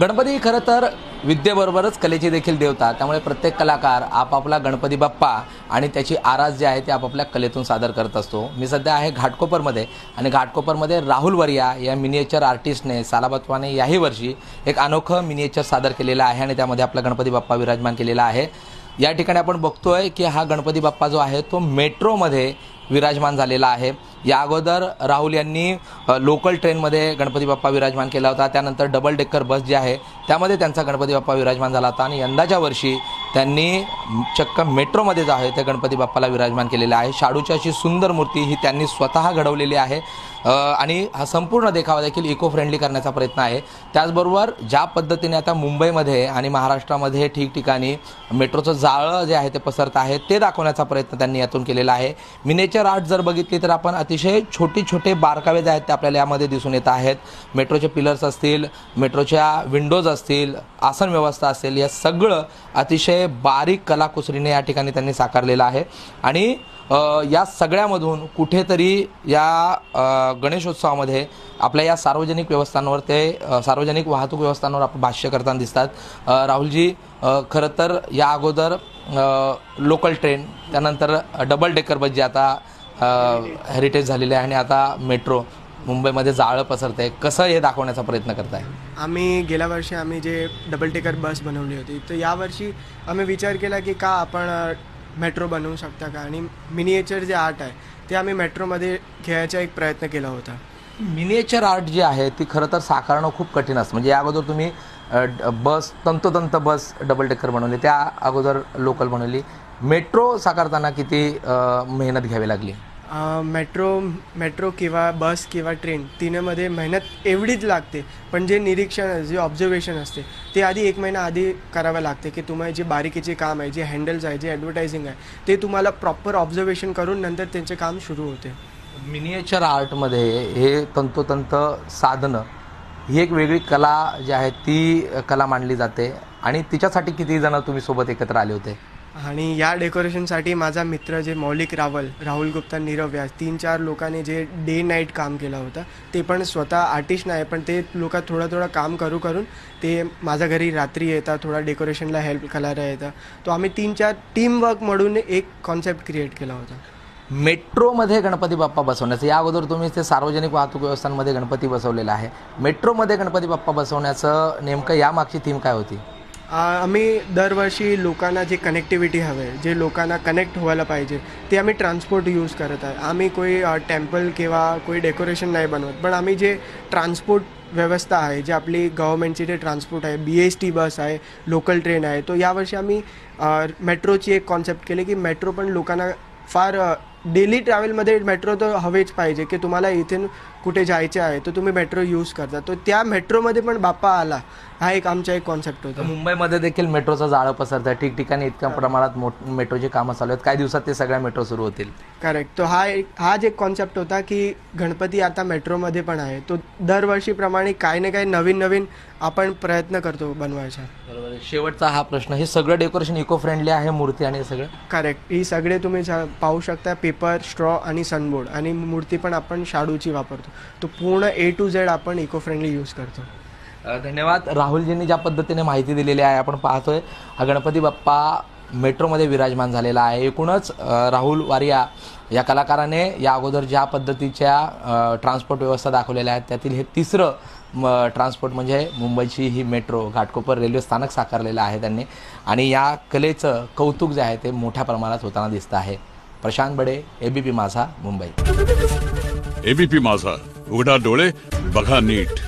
गणपती खरं तर विद्येबरोबरच कलेची देखील देवता, त्यामुळे प्रत्येक कलाकार आपापला गणपती बाप्पा आणि त्याची आरास जी आहे ती आपापल्या कलेतून सादर करत असतो। मी सध्या आहे घाटकोपरमध्ये आणि घाटकोपरमध्ये राहुल वरिया या मिनिएचर आर्टिस्टने सालाबत्वाने याही वर्षी एक अनोखं मिनिएचर सादर केलेलं आहे आणि त्यामध्ये आपला गणपती बाप्पा विराजमान केलेला आहे। या ठिकाणी आपण बघतोय की हा गणपती बाप्पा जो आहे तो मेट्रोमध्ये विराजमान झालेला आहे। या अगोदर राहुल यांनी लोकल ट्रेनमध्ये गणपती बाप्पा विराजमान केला होता, त्यानंतर डबल डेकर बस जी आहे त्यामध्ये त्यांचा गणपती बाप्पा विराजमान झाला होता आणि यंदाच्या वर्षी त्यांनी चक्क मेट्रोमध्ये जो आहे त्या गणपती बाप्पाला विराजमान केलेला आहे। शाडूची अशी सुंदर मूर्ती ही त्यांनी स्वतः घडवलेली आहे आणि हा संपूर्ण देखावा देखील इको फ्रेंडली करण्याचा प्रयत्न आहे। त्याचबरोबर ज्या पद्धतीने आता मुंबईमध्ये आणि महाराष्ट्रामध्ये ठिकठिकाणी मेट्रोचं जाळं जे आहे ते पसरत आहे ते दाखवण्याचा प्रयत्न त्यांनी यातून केलेला आहे। मिनिएचर आर्ट जर बघितली तर आपण अतिशय छोटे बारकावे जे आहेत ते आपल्याला यामध्ये दिसून येत आहेत। मेट्रोचे पिलर्स असतील, मेट्रोच्या विंडोज असतील, आसन व्यवस्था असेल, या सगळं अतिशय बारीक कलाकुसरीने या ठिकाणी त्यांनी साकारलेलं आहे आणि या सगळ्यामधून कुठेतरी या गणेशोत्सवामध्ये आपल्या या सार्वजनिक व्यवस्थांवर सार्वजनिक वाहतूक व्यवस्थांवर आपण भाष्य करताना दिसतात। राहुलजी, खरं तर या अगोदर लोकल ट्रेन, त्यानंतर डबल डेकर बस जी आता हेरिटेज झालेली आहे आणि आता मेट्रो मुंबईमध्ये जाळं पसरते, कसं हे दाखवण्याचा प्रयत्न करताय? आम्ही गेल्या वर्षी आम्ही जे डबल डेकर बस बनवली होती, तर यावर्षी आम्ही विचार केला की का आपण मेट्रो बनवू शकता का, आणि मिनिएचर जे आर्ट आहे ते आम्ही मेट्रोमध्ये घ्यायचा एक प्रयत्न केला होता। मिनिएचर आर्ट जी आहे ती खरं तर साकारणं खूप कठीण असतं। म्हणजे या अगोदर तुम्ही बस तंतोतंत बस डबल डेकर बनवली, त्या अगोदर लोकल बनवली, मेट्रो साकारताना किती मेहनत घ्यावी लागली? मेट्रो किंवा बस किंवा ट्रेन तिन्हीमध्ये मेहनत एवढीच लागते, पण जे निरीक्षण, जे ऑब्झर्वेशन असते ते आधी 1 महिना आधी करावं लागते की तुम्हाला जे बारीकीचे काम आहे, जे हँडल्स आहे, जे ॲडव्हर्टायझिंग आहे ते तुम्हाला प्रॉपर ऑब्झर्वेशन करून नंतर त्यांचे काम सुरू होते। मिनिएचर आर्टमध्ये हे तंतोतंत साधनं ही एक वेगळी कला जी आहे ती कला मानली जाते आणि तिच्यासाठी किती जण तुम्ही सोबत एकत्र आले होते? आणि या डेकोरेशनसाठी माझा मित्र जे मौलिक राहुल गुप्ता, नीरव व्यास, 3-4 लोकांनी जे डे नाईट काम केला होता, ते पण स्वतः आर्टिस्ट नाही पण ते लोक थोडं काम करून ते माझ्या घरी रात्री येतात, थोडा डेकोरेशनला हेल्प करायला येतात। तो आम्ही 3-4 टीम वर्क म्हणून एक कॉन्सेप्ट क्रिएट केला होता। मेट्रोमध्ये गणपती बाप्पा बसवण्याचं, या अगोदर तुम्ही ते सार्वजनिक वाहतूक व्यवस्थांमध्ये गणपती बसवलेला आहे, मेट्रोमध्ये गणपती बाप्पा बसवण्याचं नेमकं यामागची थीम काय होती? आम्ही दरवर्षी लोकांना जे कनेक्टिव्हिटी हवे, जे लोकांना कनेक्ट व्हायला पाहिजे, ते आम्ही ट्रान्सपोर्ट यूज करत आहे। आम्ही कोई टेम्पल किंवा कोई डेकोरेशन नाही बनवत, पण आम्ही जे ट्रान्सपोर्ट व्यवस्था आहे, जे आपली गव्हर्नमेंटची जे ट्रान्सपोर्ट आहे, BST बस आहे, लोकल ट्रेन आहे, तो यावर्षी आम्ही मेट्रोची एक कॉन्सेप्ट केले की मेट्रो पण लोकांना फार डेली ट्रॅव्हलमध्ये मेट्रो तर हवेच पाहिजे की तुम्हाला इथून कुठे जायचे आहे तर तुम्ही मेट्रो यूज करता, तो त्या मेट्रोमध्ये पण बाप्पा आला, हा एक आमचा एक कॉन्सेप्ट होता। मुंबईमध्ये देखील मेट्रोचं जाळं पसरतं आहे, ठिकठिकाणी इतक्या प्रमाणात मेट्रोची कामं चालू आहेत, काही दिवसात ते सगळ्या मेट्रो सुरू होतील। करेक्ट, तो हा जे कॉन्सेप्ट होता की गणपती आता मेट्रोमध्ये पण आहे, तो दरवर्षीप्रमाणे काही ना काही नवीन आपण प्रयत्न करतो बनवायचा। बरोबर। शेवटचा हा प्रश्न, हे सगळं डेकोरेशन इको फ्रेंडली आहे, मूर्ती आणि सगळं? करेक्ट, ही सगळे तुम्ही पाहू शकता, पेपर, स्ट्रॉ आणि सनबोर्ड, आणि मूर्ती पण आपण शाडूची वापरतो, तो पूर्ण A to Z आपण इको फ्रेंडली यूज करतो। धन्यवाद राहुलजींनी ज्या पद्धतीने माहिती दिलेली आहे। आपण पाहतोय हा गणपती बाप्पा मेट्रोमध्ये विराजमान झालेला आहे। एकूणच राहुल वारिया या कलाकाराने या अगोदर ज्या पद्धतीच्या ट्रान्सपोर्ट व्यवस्था दाखवलेल्या आहेत त्यातील हे तिसरं ट्रान्सपोर्ट म्हणजे मुंबईची ही मेट्रो घाटकोपर रेल्वे स्थानक साकारलेलं आहे त्यांनी, आणि या कलेचं कौतुक जे आहे ते मोठ्या प्रमाणात होताना दिसतं आहे। प्रशांत बडे, ABP माझा, मुंबई। ABP माझा, उघडा डोळे बघा नीट।